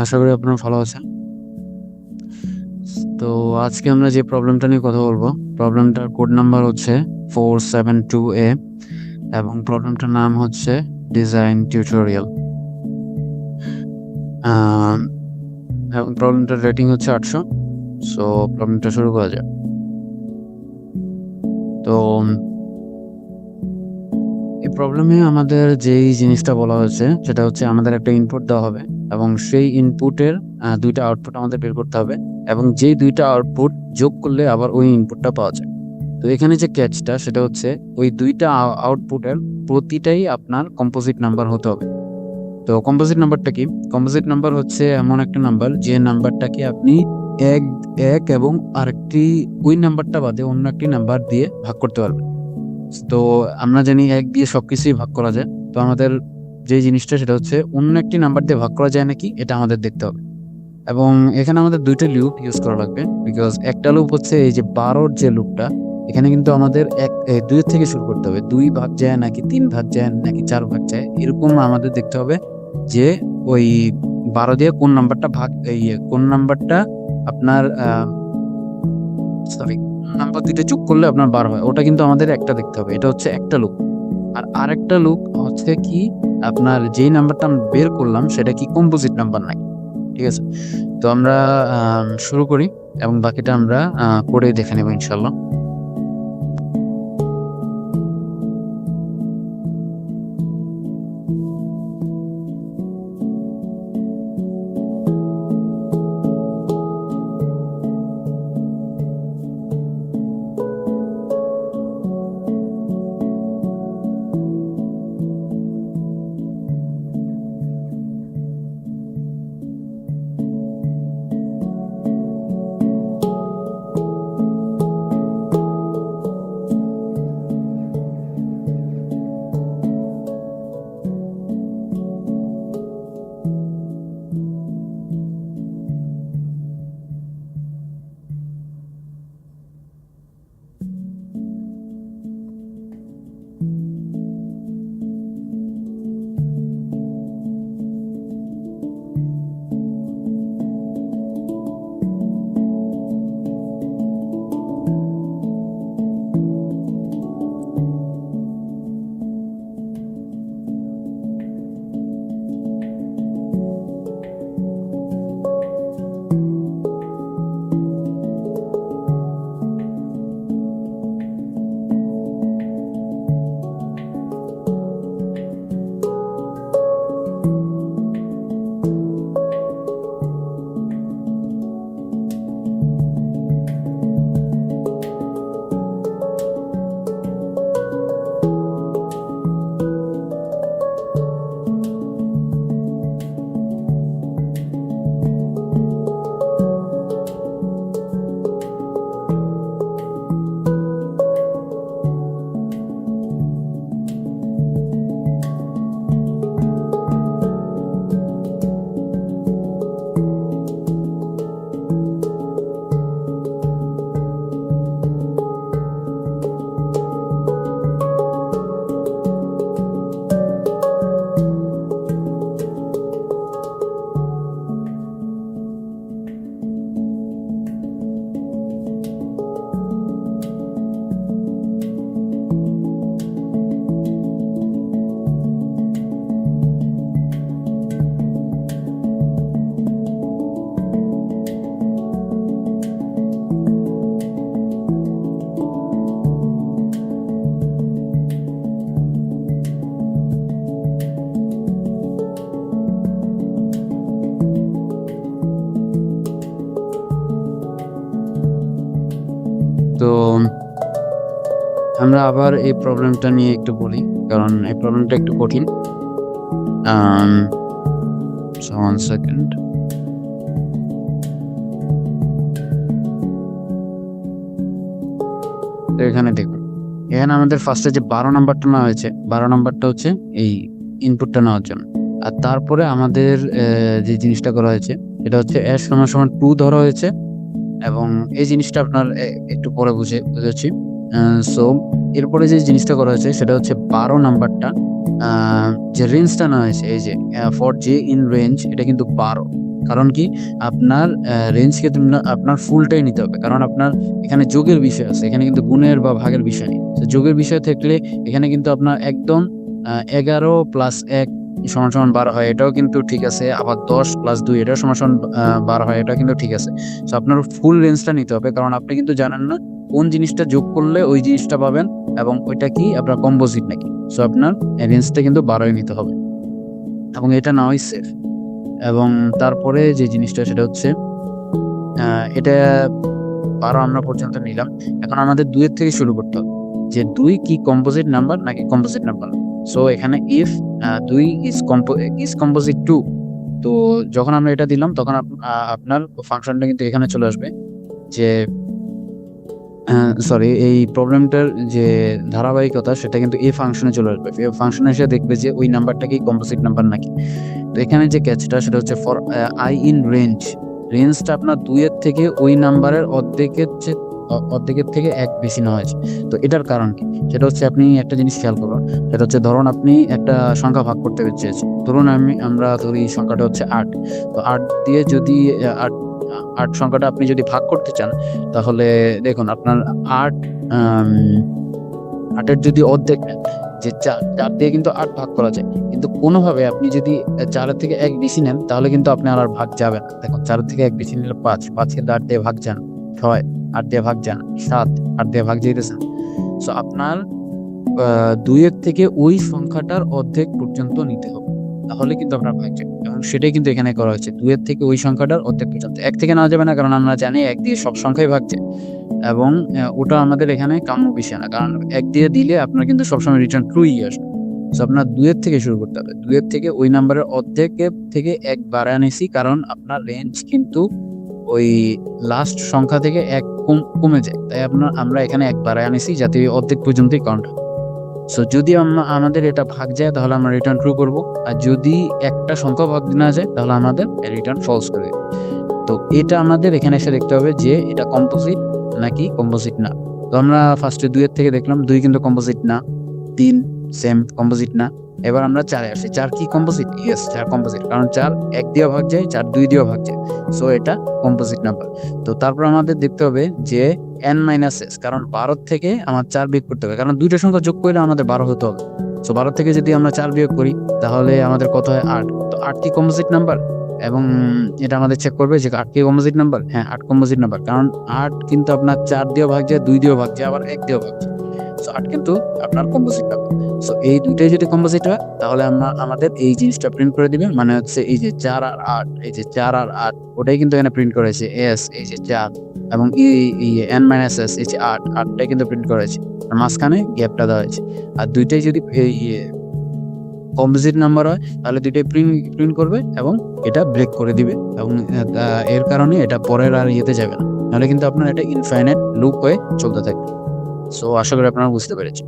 আশা করি আপনারা ভালো আছেন। তো আজকে আমরা যে প্রবলেমটা নিয়ে কথা বলবো, প্রবলেমটার কোড নাম্বার হচ্ছে 472A এবং প্রবলেমটার নাম হচ্ছে ডিজাইন টিউটোরিয়াল। এবং প্রবলেমটার রেটিং হচ্ছে 800। সো প্রবলেমটা শুরু করা যায়। তো এই প্রবলেমে আমাদের যেই জিনিসটা বলা হয়েছে সেটা হচ্ছে আমাদের একটা ইনপুট দেওয়া হবে এবং সেই ইনপুটের দুইটা আউটপুট আমাদের বের করতে হবে এবং যেই দুইটা আউটপুট যোগ করলে আবার ওই ইনপুটটা পাওয়া যায়। তো এখানে যে ক্যাচটা সেটা হচ্ছে ওই দুইটা আউটপুটের প্রতিটাই আপনার কম্পোজিট নাম্বার হতে হবে। তো কম্পোজিট নাম্বারটা কি? কম্পোজিট নাম্বার হচ্ছে এমন একটা নাম্বার যে নাম্বারটাকে আপনি এক এক এবং আরেকটি ওই নাম্বারটা বাদে অন্য একটি নাম্বার দিয়ে ভাগ করতে পারবেন। তো আমরা জানি এক দিয়ে সবকিছুই ভাগ করা যায়। তো আমাদের যে জিনিসটা সেটা হচ্ছে অন্য একটি নাম্বার দিয়ে ভাগ করা যায় নাকি এটা আমাদের দেখতে হবে। এবং এখানে আমাদের দুইটা লুপ ইউজ করা লাগবে, বিকজ একটা লুপ হচ্ছে এই যে 12-র যে লুপটা, এখানে কিন্তু আমাদের দুই থেকে শুরু করতে হবে। 2 ভাগ যায় নাকি 3 ভাগ যায় নাকি 4 ভাগ যায়, এরকম আমাদের দেখতে হবে যে ওই 12 দিয়ে কোন নাম্বারটা কোন নাম্বারটা আপনার সরি নাম্বার দুইটা যোগ করলে আপনার 12 হয়, ওটা কিন্তু আমাদের একটা দেখতে হবে। এটা হচ্ছে একটা লুপ। আর আরেকটা লুপ হচ্ছে কি, আপনার যেই নাম্বারটা আমরা বের করলাম সেটা কি কম্পোজিট নাম্বার নাকি। ঠিক আছে, তো আমরা শুরু করি এবং বাকিটা আমরা করে দেখে নেব ইনশাল্লাহ। তো আমরা আবার এই প্রবলেমটা নিয়ে একটু বলি, কারণ এই প্রবলেমটা একটু কঠিন। One second. তো এখানে দেখুন, এখানে আমাদের ফার্স্টে যে 12 নাম্বারটা নেওয়া হয়েছে, 12 নাম্বারটা হচ্ছে এই ইনপুটটা নেওয়ার জন্য। আর তারপরে আমাদের যে জিনিসটা করা হয়েছে এটা হচ্ছে s = 2 ধরা হয়েছে। এবং এই জিনিসটা আপনার একটু পরে বুঝেছি। সো এরপরে যে জিনিসটা করা হয়েছে সেটা হচ্ছে 12 নাম্বারটা যে রেঞ্জটা নেওয়া হয়েছে, এই যে ফর জে ইন রেঞ্জ, এটা কিন্তু 12। কারণ কি, আপনার রেঞ্জকে আপনার ফুলটাই নিতে হবে, কারণ আপনার এখানে যোগের বিষয় আছে, এখানে কিন্তু গুণের বা ভাগের বিষয় নেই। তো যোগের বিষয় থাকলে এখানে কিন্তু আপনার একদম 11 + 1 = 12 হয়, এটাও কিন্তু ঠিক আছে। আবার 10 + 2 এটাও = 12 হয়, এটা কিন্তু ঠিক আছে। সো আপনার ফুল রেঞ্জটা নিতে হবে, কারণ আপনি কিন্তু জানেন না কোন জিনিসটা যোগ করলে ওই জিনিসটা পাবেন এবং ওইটা কি আপনার কম্পোজিট নাকি। সো আপনার রেঞ্জটা কিন্তু 12ই নিতে হবে এবং এটা নেওয়াই সেফ। এবং তারপরে যে জিনিসটা সেটা হচ্ছে এটা 12 আমরা পর্যন্ত নিলাম। এখন আমাদের 2 এর থেকে শুরু করতে হবে যে 2 কি কম্পোজিট নাম্বার নাকি কম্পোজিট নাম্বার। সো এখানে ইফ 2 ইজ কম্পোজিট 2, তো যখন আমরা এটা দিলাম তখন আপনার ফাংশনটা কিন্তু এখানে চলে আসবে যে সরি, এই প্রবলেমটার যে ধারাবাহিকতা সেটা কিন্তু এই ফাংশনে চলে আসবে। এই ফাংশনে এসে দেখবে যে ওই নাম্বারটা কি কম্পোজিট নাম্বার নাকি। তো এখানে যে ক্যাচটা সেটা হচ্ছে ফর আই ইন রেঞ্জটা আপনার 2 এর থেকে ওই নাম্বারের অর্ধেকের থেকে 1 বেশি নেওয়া হয়েছে। তো এটার কারণ কি, সেটা হচ্ছে আপনি একটা জিনিস খেয়াল করুন। সেটা হচ্ছে ধরুন আপনি একটা সংখ্যা ভাগ করতে চেয়েছেন। ধরুন আমরা ধরি সংখ্যাটা হচ্ছে 8। তো 8 দিয়ে যদি 8 সংখ্যাটা আপনি যদি ভাগ করতে চান, তাহলে দেখুন আপনার 8 যদি অর্ধেক নেন, যে 4 দিয়ে কিন্তু 8 ভাগ করা যায়, কিন্তু কোনোভাবে আপনি যদি 4 এর থেকে 1 বেশি নেন তাহলে কিন্তু আপনার আর ভাগ যাবে না। দেখুন 4 এর থেকে 1 বেশি নিলে 5 কিন্তু 8 দিয়ে ভাগ যান, 6 8 দিয়ে ভাগ যান, 7 8 দিয়ে ভাগ যাইতেছেন। সো আপনার 2 এর থেকে ওই সংখ্যাটার অর্ধেক পর্যন্ত নিতে হবে, তাহলে কিন্তু আপনার ভাগ যাবে। এবং সেটাই কিন্তু এখানে করা হচ্ছে, 2 এর থেকে ওই সংখ্যাটার অর্ধেক পর্যন্ত। 1 থেকে নেওয়া যাবে না, কারণ আমরা জানি 1 দিয়ে সব সংখ্যাই ভাগ যায় এবং ওটা আমাদের এখানে কাম্য বিষয় না, কারণ 1 দিয়ে দিলে আপনার কিন্তু সবসময় রিটার্ন ট্রুই আসবে। সো আপনার 2 এর থেকে শুরু করতে হবে, 2 এর থেকে ওই নাম্বারের অর্ধেকের থেকে 1 বাড়ায় আনেছি, কারণ আপনার রেঞ্জ কিন্তু ওই লাস্ট সংখ্যা থেকে 1 কমে যায়, তাই আমরা এখানে 1 বাড়ায় আনেছি যাতে ওই অর্ধেক পর্যন্তই কাউন্ট হয়। সো যদি আমাদের এটা ভাগ যায় তাহলে আমরা রিটার্ন ট্রু করব, আর যদি একটা সংখ্যা ভাগ না যায় তাহলে আমাদের রিটার্ন ফলস করে দেবে। তো এটা আমাদের এখানে এসে দেখতে হবে যে এটা কম্পোজিট নাকি কম্পোজিট না। তো আমরা ফার্স্টে 2 এর থেকে দেখলাম 2 কিন্তু কম্পোজিট না, 3 সেম কম্পোজিট না। এবার আমরা 4 আসি, 4 কি কম্পোজিট? ইয়েস, 4 কম্পোজিট, কারণ 4 1 দিয়ে ভাগ যায়, 4 2 দিয়ে ভাগ যায়। সো এটা কম্পোজিট নাম্বার। তো তারপর আমাদের দেখতে হবে যে n-s, কারণ 12 থেকে আমার 4 বিয়োগ করতে হবে, কারণ দুইটা সংখ্যা যোগ করলে আমাদের 12 হতে হবে। সো 12 থেকে যদি আমরা 4 বিয়োগ করি তাহলে আমাদের কত হয়? 8। তো 8 কি কম্পোজিট নাম্বার? এবং এটা আমাদের চেক করবে যে 8 কি কম্পোজিট নাম্বার? হ্যাঁ, 8 কম্পোজিট নাম্বার, কারণ 8 কিন্তু আপনার 4 দিয়েও ভাগ যায়, 2 দিয়েও ভাগ যায়, আবার 1 দিয়েও ভাগ যায়। সো 8 কিন্তু আপনার কম্পোজিট নাম্বার। সো এই দুইটাই যদি কম্পোজিট হয় তাহলে আমাদের এই জিনিসটা প্রিন্ট করে দিবে, মানে হচ্ছে এই যে 4 আর 8, এই যে 4 আর 8 ওটাই কিন্তু এখানে প্রিন্ট করেছে এস, এই যে 4 এবং n-s এই যে 8টাই কিন্তু প্রিন্ট করেছে, আর মাঝখানে গ্যাপটা দেওয়া হয়েছে। আর দুইটাই যদি কম্পোজিট নাম্বার হয় তাহলে দুইটাই প্রিন্ট করবে এবং এটা ব্রেক করে দিবে, এবং এর কারণে এটা পরের আর ইয়েতে যাবে না, নাহলে কিন্তু আপনার এটা ইনফাইনাইট লুপ হয়ে চলতে থাকবে। সো আশা করি আপনারা বুঝতে পেরেছেন।